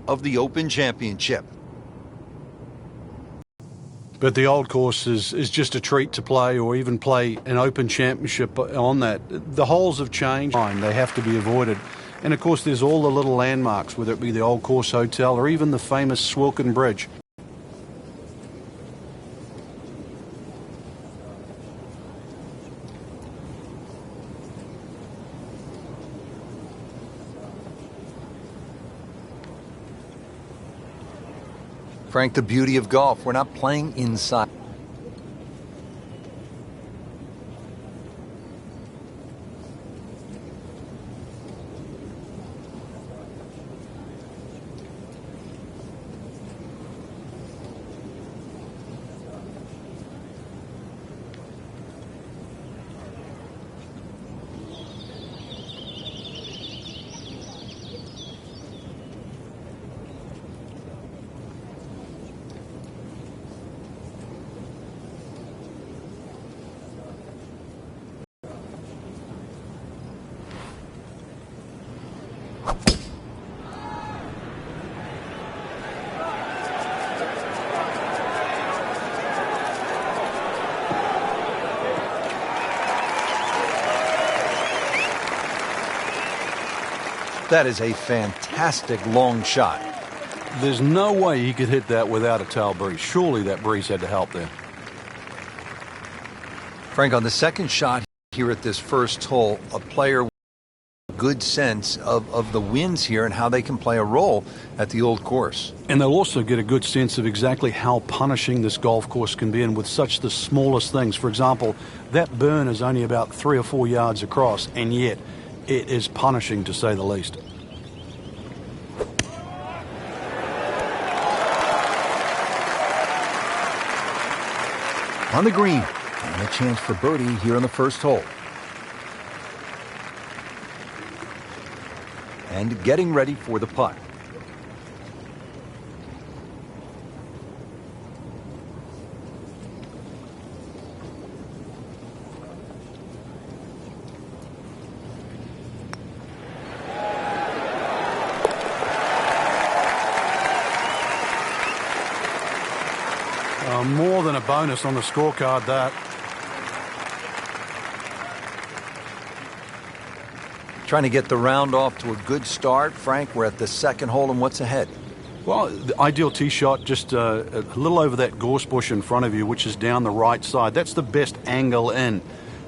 of the Open Championship. But the old course is just a treat to play, or even play an Open Championship on that. The holes have changed. They have to be avoided. And, of course, there's all the little landmarks, whether it be the Old Course Hotel or even the famous Swilcan Bridge. Frank, the beauty of golf, we're not playing inside. That is a fantastic long shot. There's no way he could hit that without a tail breeze. Surely that breeze had to help there. Frank, on the second shot here at this first hole, a player with a good sense of the winds here and how they can play a role at the old course. And they'll also get a good sense of exactly how punishing this golf course can be, and with such the smallest things. For example, that burn is only about 3 or 4 yards across, and yet it is punishing, to say the least. On the green, and a chance for birdie here on the first hole. And getting ready for the putt. More than a bonus on the scorecard, that. Trying to get the round off to a good start. Frank, we're at the second hole, and what's ahead? Well, the ideal tee shot, just a little over that gorse bush in front of you, which is down the right side. That's the best angle in,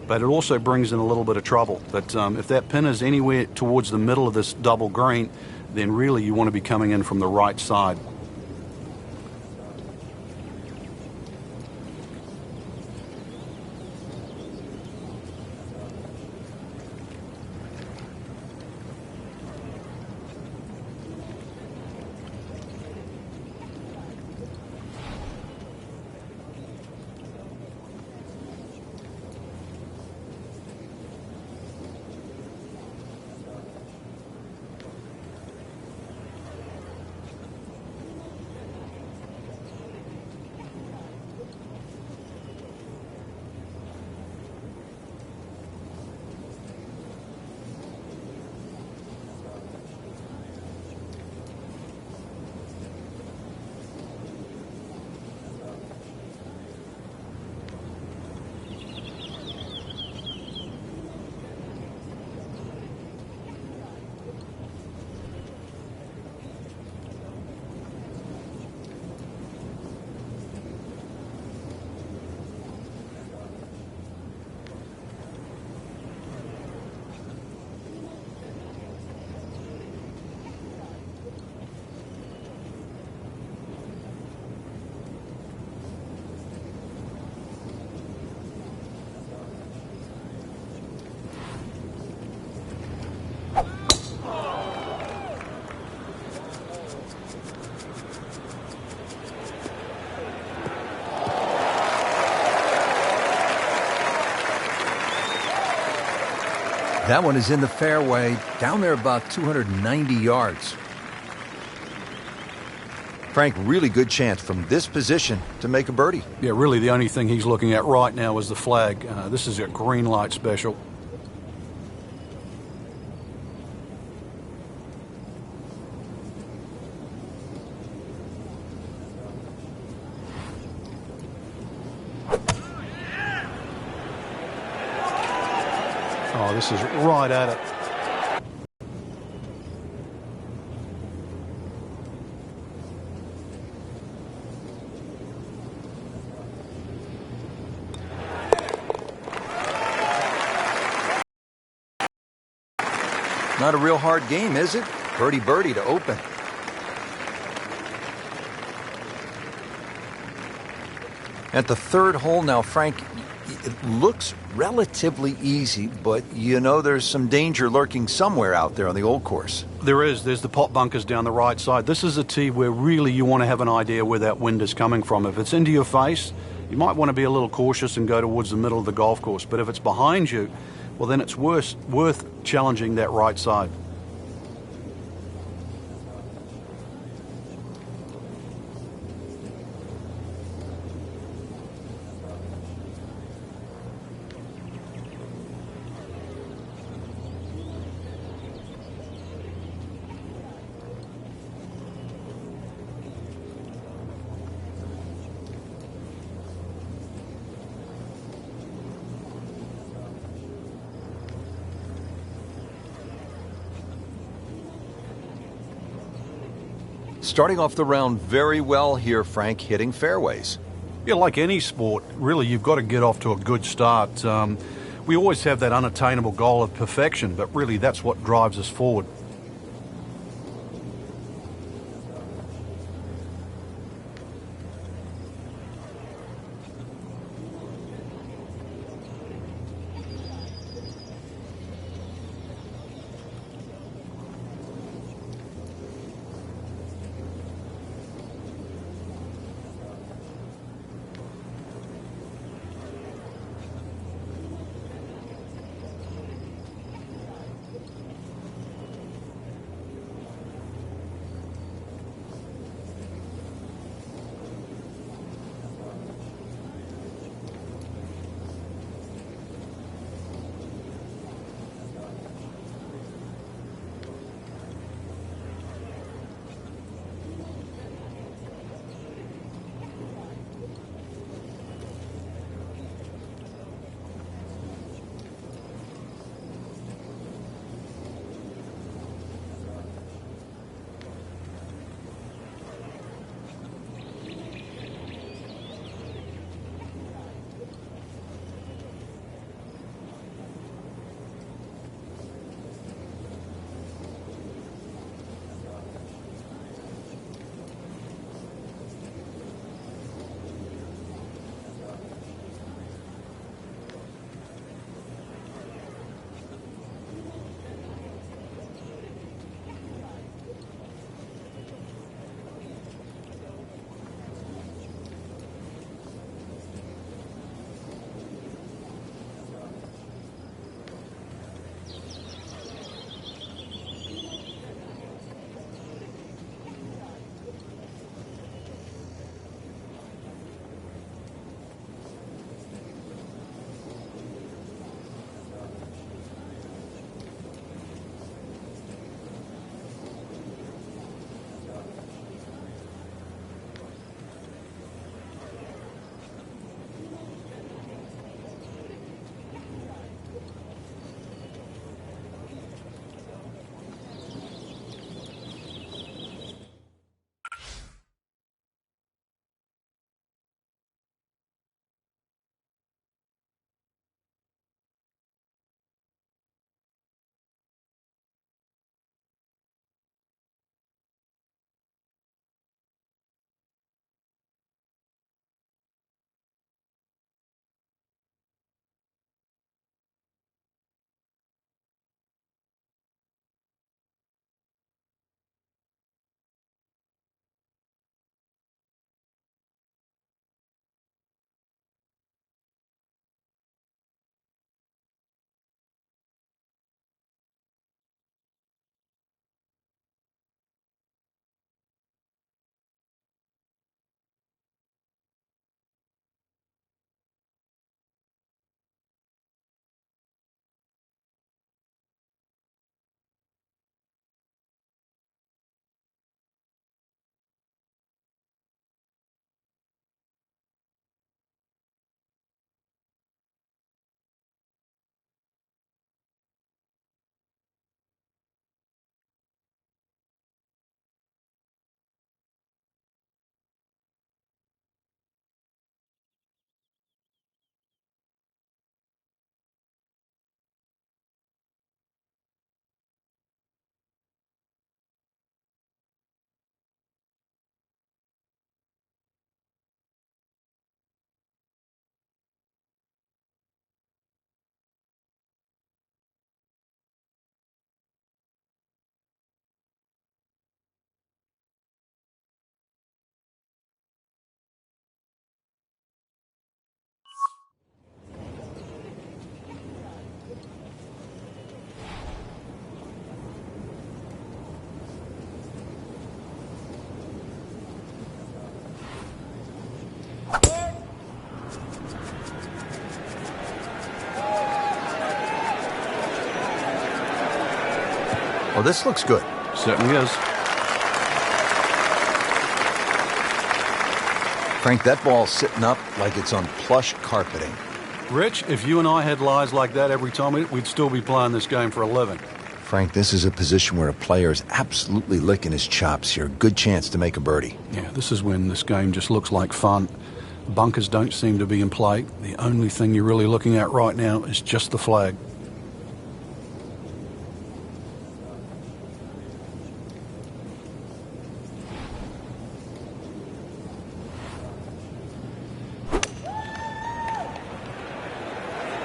but it also brings in a little bit of trouble. But if that pin is anywhere towards the middle of this double green, then really you want to be coming in from the right side. That one is in the fairway, down there about 290 yards. Frank, really good chance from this position to make a birdie. Yeah, really the only thing he's looking at right now is the flag. This is a green light special. Oh, this is right at it. Not a real hard game, is it? Birdie birdie to open. At the third hole now, Frank, it looks relatively easy, but you know there's some danger lurking somewhere out there on the old course. There is. There's the pot bunkers down the right side. This is a tee where really you want to have an idea where that wind is coming from. If it's into your face, you might want to be a little cautious and go towards the middle of the golf course. But if it's behind you, well, then it's worth challenging that right side. Starting off the round very well here, Frank, hitting fairways. Yeah, like any sport, really, you've got to get off to a good start. We always have that unattainable goal of perfection, but really that's what drives us forward. Oh, this looks good. Certainly is. Frank, that ball's sitting up like it's on plush carpeting. Rich, if you and I had lies like that every time, we'd still be playing this game for a living. Frank, this is a position where a player is absolutely licking his chops here. Good chance to make a birdie. Yeah, this is when this game just looks like fun. Bunkers don't seem to be in play. The only thing you're really looking at right now is just the flag.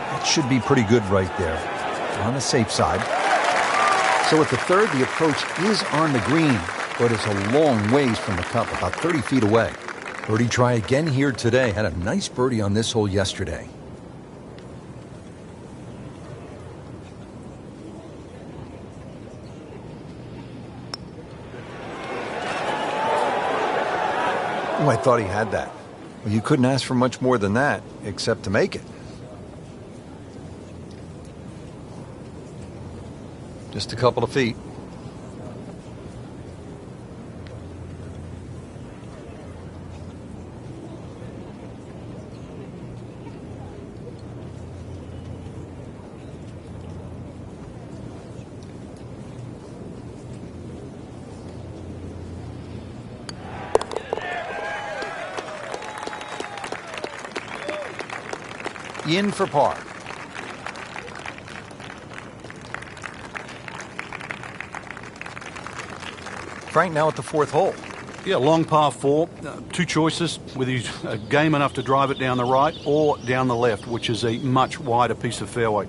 That should be pretty good right there. On the safe side. So at the third, the approach is on the green, but it's a long ways from the cup, about 30 feet away. Birdie try again here today. Had a nice birdie on this hole yesterday. Oh, I thought he had that. Well, you couldn't ask for much more than that, except to make it. Just a couple of feet. In for par. Frank, now at the fourth hole. Yeah, long par 4. Two choices, whether he's game enough to drive it down the right or down the left, which is a much wider piece of fairway.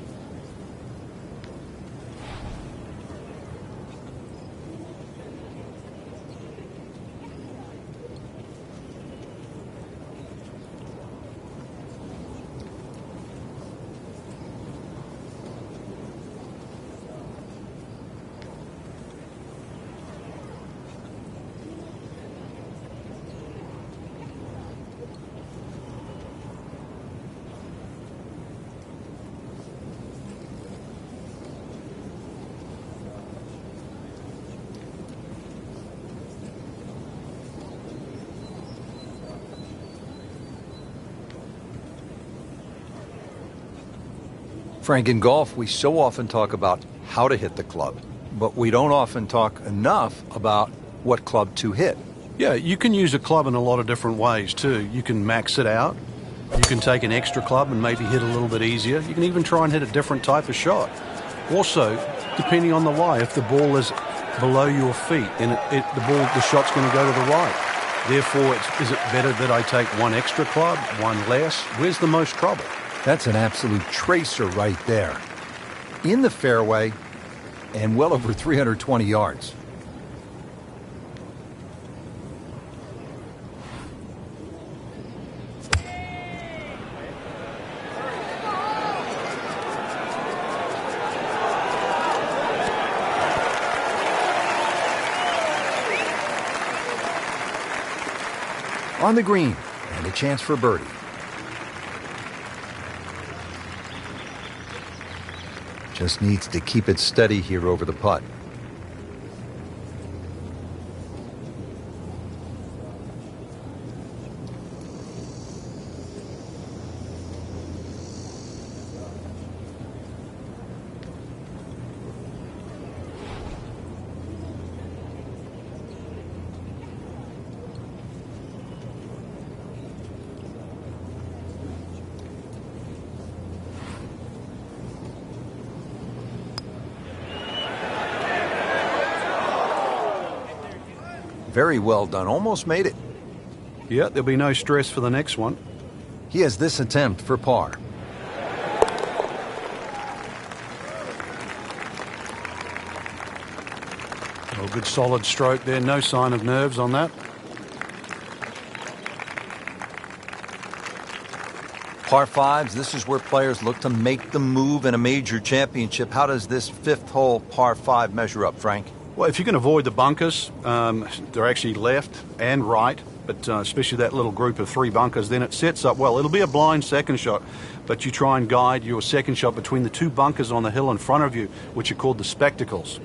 Frank, in golf, we so often talk about how to hit the club, but we don't often talk enough about what club to hit. Yeah, you can use a club in a lot of different ways too. You can max it out. You can take an extra club and maybe hit a little bit easier. You can even try and hit a different type of shot. Also, depending on the lie, if the ball is below your feet, then the shot's going to go to the right. Therefore, is it better that I take one extra club, one less? Where's the most trouble? That's an absolute tracer right there. In the fairway and well over 320 yards. On the green, and a chance for birdie. Just needs to keep it steady here over the putt. Very well done. Almost made it. Yeah, there'll be no stress for the next one. He has this attempt for par. Oh, good solid stroke there. No sign of nerves on that. Par fives, this is where players look to make the move in a major championship. How does this fifth hole par five measure up, Frank? Well, if you can avoid the bunkers, they're actually left and right, but especially that little group of three bunkers, then it sets up well. It'll be a blind second shot, but you try and guide your second shot between the two bunkers on the hill in front of you, which are called the spectacles.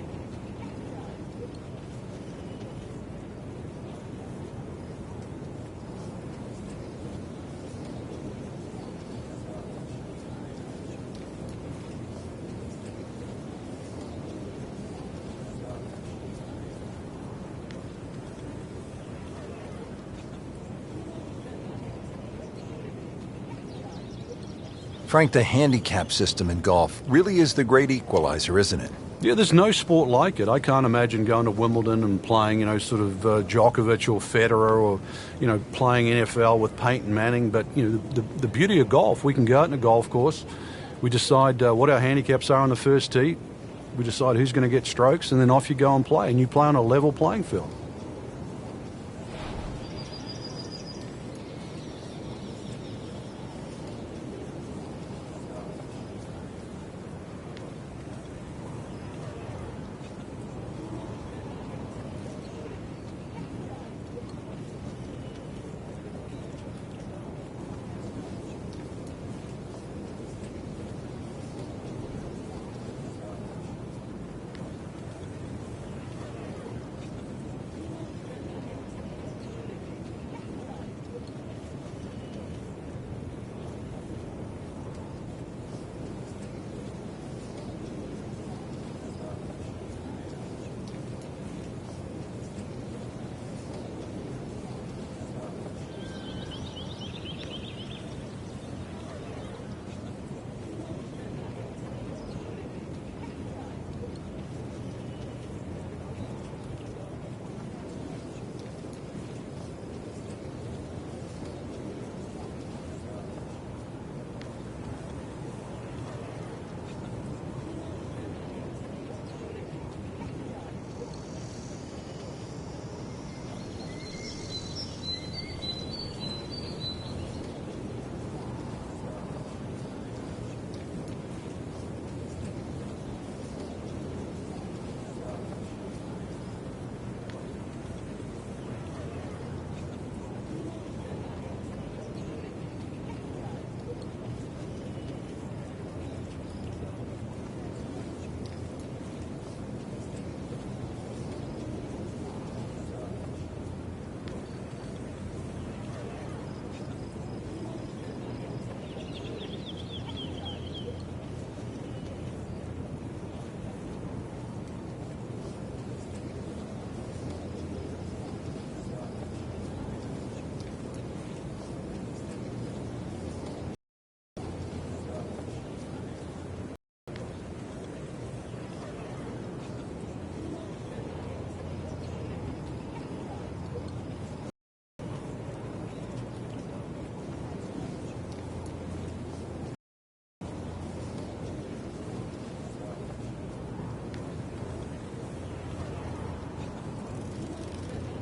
Frank, the handicap system in golf really is the great equalizer, isn't it? Yeah, there's no sport like it. I can't imagine going to Wimbledon and playing, sort of Djokovic or Federer, or, playing NFL with Peyton Manning. But, the beauty of golf, we can go out in a golf course. We decide what our handicaps are on the first tee. We decide who's going to get strokes, and then off you go and play. And you play on a level playing field.